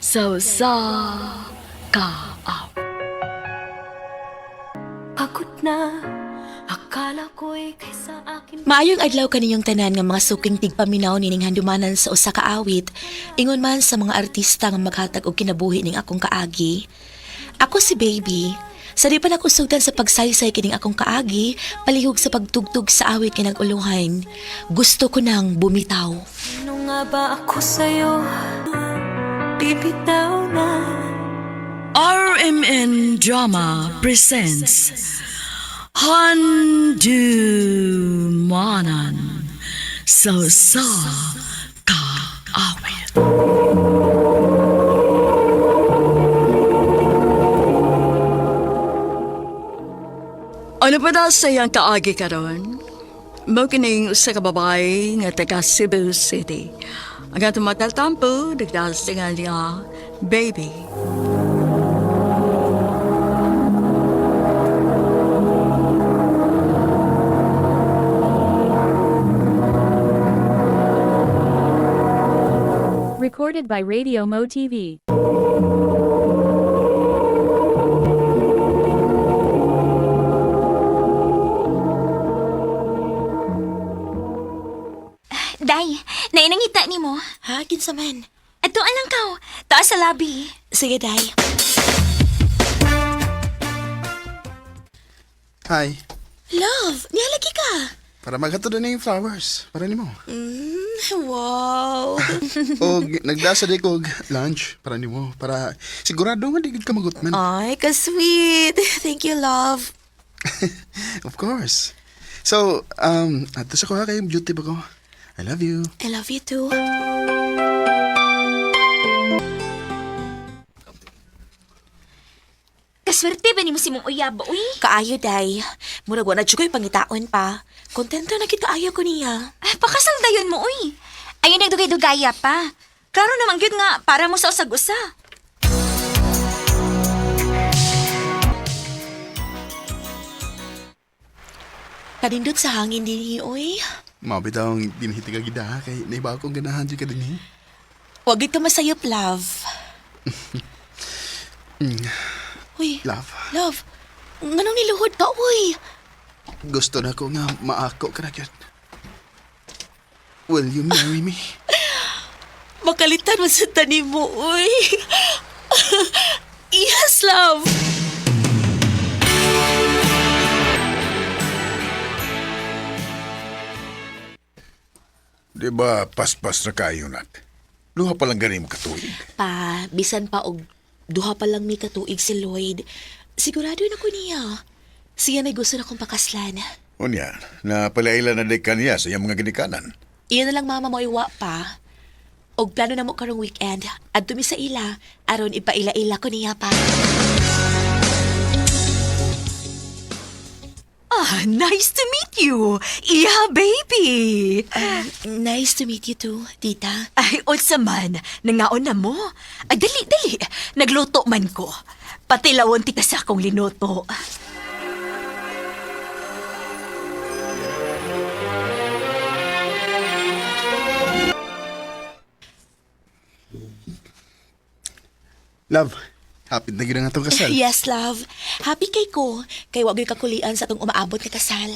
sa kaaw. Pagod na, akala ko'y kaysa akin. Maayong adlaw kaninyong tanan nga mga suking tigpaminaw nining handumanan sa usa ka awit, ingon man sa mga artista nga maghatag og kinabuhi ning akong kaagi. Ako si Baby. Sa di pa nakusugdan sa pagsaysay kining akong kaagi, palihog sa pagtugtog sa awit nga nag-uluhan. Gusto ko nang bumitaw. Ano nga ba ako sa'yo? Bibitaw na. RMN Drama presents Handumanan sa kaawit. Ano pa daw sa iyang kaagi karon? Mo kining usa ka babae nga taga Cebu City. Ang atong mataltampo, nagdalas nga niya, Baby. Recorded by Radio Mo TV. Day, nainangita ni mo. Ha, kinsa man? Ato lang ka. Taas sa labi. Sige, day. Hi. Love, nihalagi ka. Para maghato na yung flowers. Para ni mo. Wow. O nagdasa di ko og lunch. Para ni mo. Para sigurado nga di gid ka magutman. Ay, ka-sweet. Thank you, love. Of course. So, ato sa ko ha kay beauty ba ko. I love you. I love you too. Kaswerte ba ni mo si mong uyab, uy? Kaayo, day. Murag wala dyan ko'y pangitaon pa. Kontento na kita ayaw ko niya. Ay, pakasal dayon mo, uy. Ayun nagdugay-dugaya pa. Klaro naman yun nga, para mo sa usag-usa. Kanindot sa hangin din oy. Mabitaw ang dinihitiga gida ha. Kay naiba akong ganahan dyan ka din eh. Huwag ito masayop, love. Uy, Love. love. Nganong niluhod ka, uy? Gusto na ko nga maako ka na yun. Will you marry me? Makalitan mo sa tanim mo, uy. Yes, love. Di ba paspas na kayo nat? Luha pa lang ganing katuig. Pa, bisan pa og duha pa lang mi katuig si Lloyd. Sigurado na ko niya. Siya na gusto na kong pakaslan. Unya, na palaila na day kaniya sa iyang mga ginikanan. Iyon na lang mama mo iwa pa. Og plano na mo karong weekend. At tumi sa ila, aron ipaila-ila ko niya pa. Ah, nice to meet you. Yeah, baby. Nice to meet you too, tita. Ay, unsa man, nangaon na mo. Ay, dali. Nagluto man ko. Pati lawon tika sa akong linuto. Love. Happy na gina nga itong kasal. Yes, love. Happy kay ko. Kay wag yung kakulian sa itong umaabot na kasal.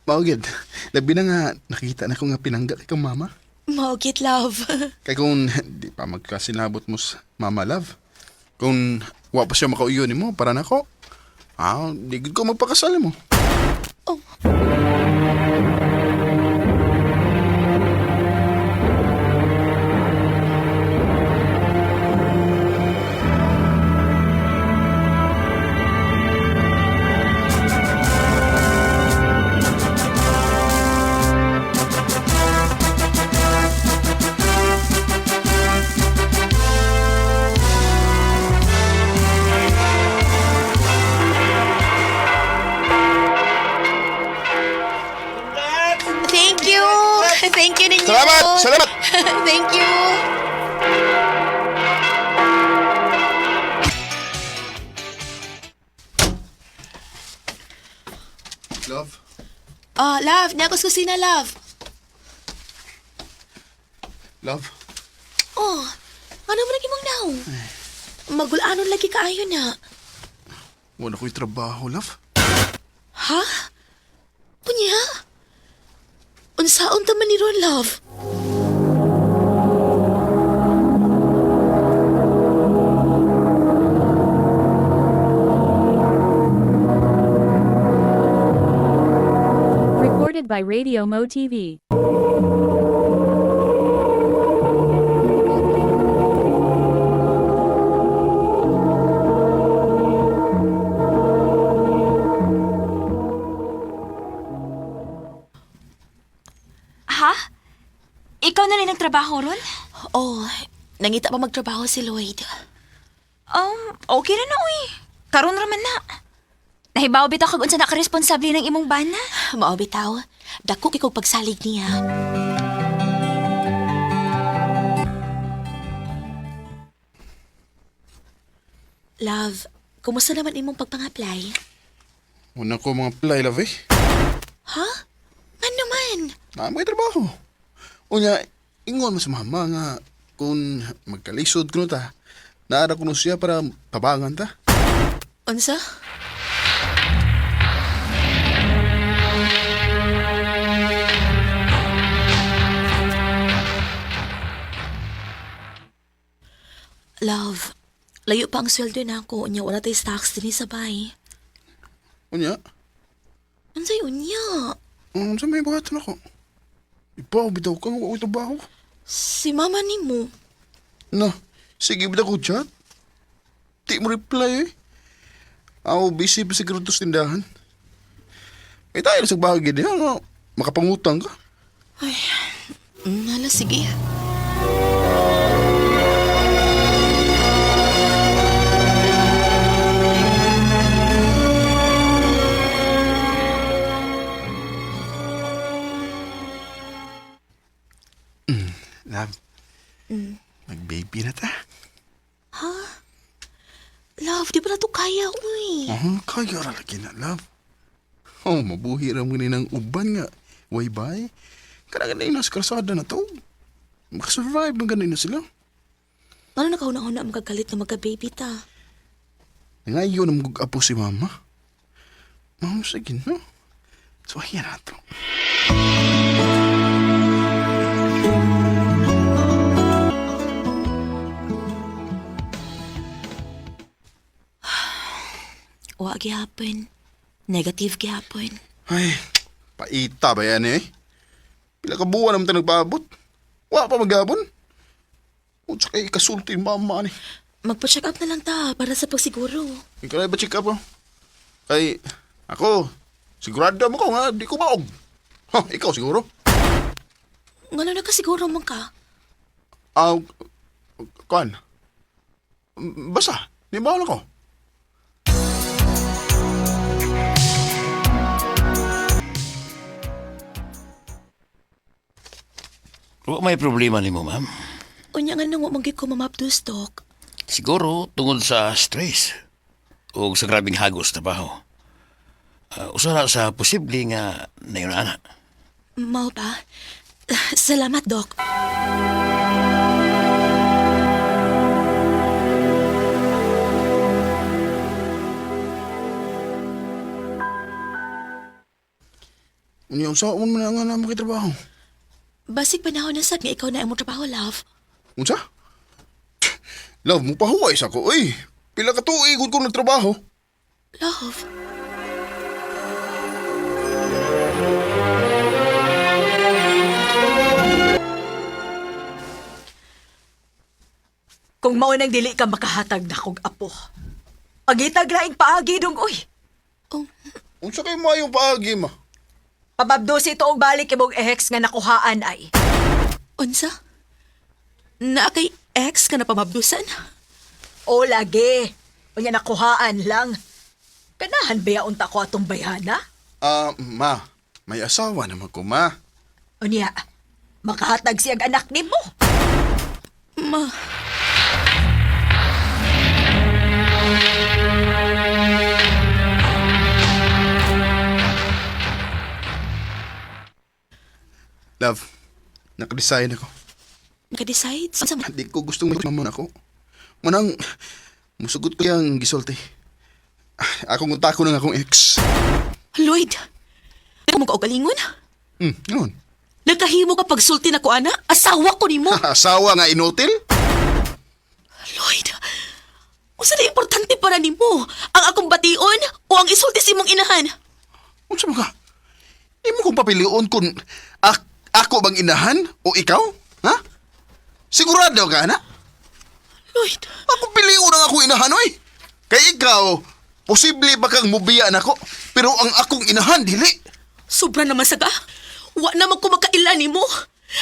Maugid. Labi na nga nakita na ko nga pinangga kay kang mama. Maugit, love. Kay kung di pa magkasinabot mo sa mama, love. Kung wa pa siya makauyo ni mo, para na ko. Di gid ko magpakasal mo. Oh. Thank you. Thank you ninyo. Salamat! Thank you. Love? Love. Nagos kusina, love. Love? Oh, ano mo naging mong now? Magulanon lagi kaayo na. Wala ko'y trabaho, love. Ha? Unya? Unsaon taman ni ron, love? Recorded by Radio Mo TV. Ha? Ikaw na rin nagtrabaho ron? Oh, nangita pa magtrabaho si Lloyd. Okay na na, uy. Karon raman na. Nahibaw bitaw kag unsa na ka responsable ng imong bana? Mao bitaw, dako kay pagsalig niya. Love, kumusta naman imong pagpang-apply? Una ko mga apply, love eh. Ha? Ano naman? May trabaho. Unya, ingon mo sa mama nga kung magkalisod ko ta, naara ko siya para tabangan ta. Unsa? Love, layo pa ang sweldo na ako. Unya, wala tayo stocks din sa bahay. Unya, Unsay unya? sa may bukatan ako. Ipaw, bitaw ka, wala ko trabaho. Si mama ni mo. Na, sige bitaw ko chat. Di mo reply eh. Ako, busy pa siguro ito sa tindahan. Eh tayo sa bahagi niya, nga, makapangutang ka. Hala, sige. Love, mag-baby na ta. Love, di ba na to kaya, uy? Kaya ra lagi na, love. Oh, mabuhi ra mo ni ng uban nga. Way bay. Kaya na nasa karsada na to. Makasurvive ng ganun na sila. Ano na kauna-una magagalit na magka-baby ta? Ngayon ang mag-apo si mama. Mama, sige, no? So, ayan na to. Wa gihapon. Negative gihapon. Ay, paita ba yan eh? Pila ka buwan naman tayo nagpaabot. Wala pa magabon. O tsaka ikasulti yung mama ni. Magpa-check up na lang ta para sa pagsiguro. Ikaw na ba check up, oh? Ay, ako, sigurado mo ko nga, di ko maog. Ha, ikaw siguro? Ngano na kasiguro man ka? Kuan? Basta, di ba ako? Wa may problema nimo, ma'am. Unya nga nang wamagi ko mamapdos, Doc. Siguro tungod sa stress o sa grabing hagos trabaho. Usa na sa posible nga nayon ana. Mao ba? Salamat, Doc. Unya, saan mo na nga na makitrabaho? Basig panahon na sad nga ikaw na ang mo trabaho, love. Unsa? Love, mo pahuway sa ko, uy. Pila ka tuig kung nagtrabaho. Love. Kung mao nang dili ka makahatag na kog apo. Pagitag laing paagi dong, uy. Unsa kay mayong paagi, ma? Pababdo si ito og balik imong ex nga nakuhaan ay. Unsa? Na kay ex ka na pamabdusan? O lagi. Unya nakuhaan lang. Kanahan ba unta ko atong bayana? Ma. May asawa naman ko, ma. Unya, makahatag siyang anak nimo. Ma. Love, nakadesign ako. Naka-decide? Unsa man? Hindi ko gustong mamon ako. Manang, Musugot ko yung gisulti. Akong untako ng akong ex. Lloyd, di mo ka og galingon? Yun. Nagkahimo ka pagsulti na ko, ana? Asawa ko ni mo. Asawa nga inutil? Lloyd, unsa na importante para nimo? Ang akong bation o ang isulti sa imong inahan? Unsa mo ka? Di mo kong papilion kung ako bang inahan o ikaw? Ha? Sigurado ka, na? Lloyd, Ako piliun ang ako inahan, oy. Kay ikaw, posible ba kang mubiya na ko? Pero ang akong inahan, dili. sobra naman saga. Wa naman ko magkailan nimo.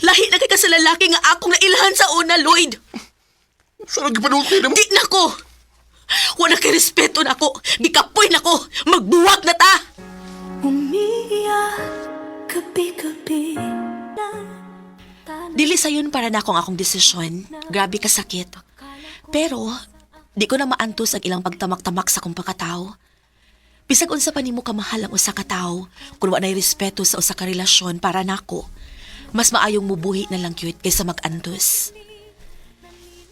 Lahi na kay ka sa lalaki nga akong nailahan sa una, Lloyd. Saan ang gipanulti na mo? Di na ko. Wala kay respeto na ko. Gikapoy na ko. Magbuwag na ta. Umiiyak gabi-gabi na Dili sayon para na akong desisyon. Grabe ka sakit. Pero, di ko na maantos ang ilang pagtamak-tamak sa kong pagkatao. Bisag unsa pa nimo kamahal ang usa ka tawo, kung wa nay respeto sa usa ka relasyon para nako, mas maayong mubuhi na lang cute kaysa mag-antos.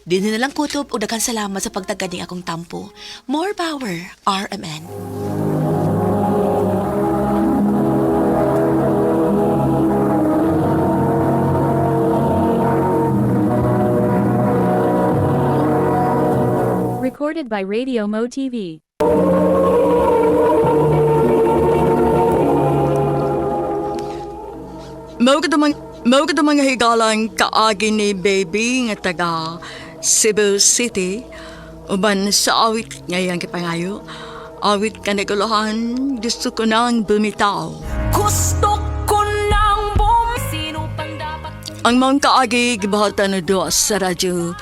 Dinhi na lang kutob ug daghang salamat sa pagtagad ning akong tampo. More power, RMN. Recorded by Radio Mo TV. Mao ka mga higalang kaagi ni baby nga taga Cebu City. Uban sa awit ngayang kipangayo. Awit ka naguluhan, gusto ko nang bumitaw. Gusto ko nang sino pang dapat Ang mga kaagi gibahatan na doon sa radyo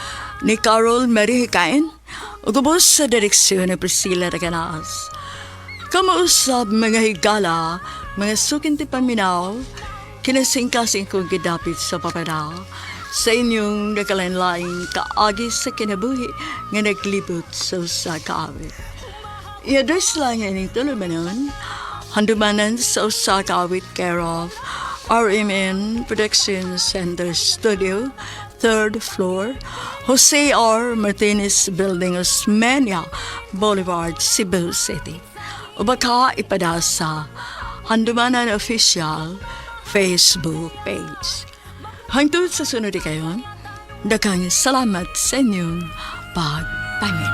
ni Carol Mary Hikain o gubos sa direksyon ni Priscilla Raganas. Kamausap mga higala, mga sukinti paminaw, kinasing-kasing kong gidapit sa paparaw sa inyong nakalanlaing kaagi sa kinabuhi nga naglibot sa usa kaawit. I-address lang ang tulumanon, handumanan sa usa kaawit care of RMN Production Center Studio, 3rd floor, Jose R. Martinez Building, Osmeña Boulevard, Cebu City. O baka ipada sa Handumanan Official Facebook page. Hangtod sa sunod kayon, daghang salamat sa inyong pagpangin.